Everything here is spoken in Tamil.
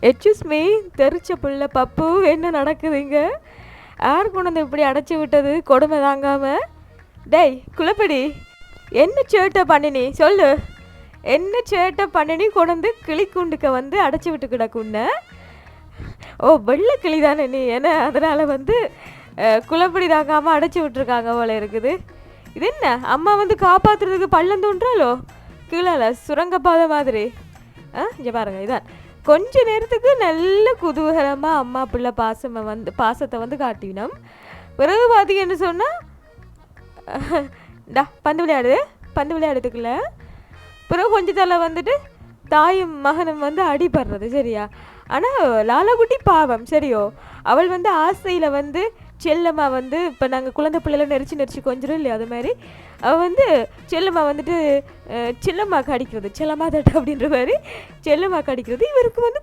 எக்ஸ்கியூஸ் மீ, தெரிச்ச புள்ள பப்பு, என்ன நடக்குதுங்க? யார் கொண்டு வந்து இப்படி அடைச்சி விட்டது கொடுமை தாங்காம? டேய் குலப்படி, என்ன சேட்டை பண்ணினி சொல்லு. என்ன சேட்டை பண்ணினி கொண்டு வந்து கிளிக்குண்டுக்க வந்து அடைச்சி விட்டு கிடக்குன்ன? ஓ, வெள்ளை கிளி தானே நீ, என்ன அதனால் வந்து குலப்படி தாங்காமல் அடைச்சி விட்டுருக்காங்க போல இருக்குது. இது என்ன, அம்மா வந்து காப்பாற்றுறதுக்கு பள்ளம் தோன்றாலோ கீழே சுரங்கப்பாதை மாதிரி? இங்கே பாருங்க, இதான் கொஞ்ச நேரத்துக்கு நல்ல குதூகலமாக அம்மா பிள்ளை பாசத்தை வந்து காட்டினோம். பிறகு பார்த்தீங்கன்னு சொன்னால் பந்து விளையாடுறதுக்குள்ள பிறகு கொஞ்சத்தால வந்துட்டு தாயும் மகனும் வந்து அடிபடுறது சரியா. ஆனால் லாலகுட்டி பாவம் சரியோ, அவள் வந்து ஆசையில் வந்து செல்லம்மா வந்து இப்போ நாங்கள் குழந்தை பிள்ளைல நெரிச்சு கொஞ்சம் இல்லையா, அது மாதிரி அவள் வந்து செல்லம்மா வந்துட்டு செல்லம்மா கடிக்கிறது, செல்லம்மா தட்டு அப்படின்ற மாதிரி செல்லம்மா கடிக்கிறது. இவருக்கு வந்து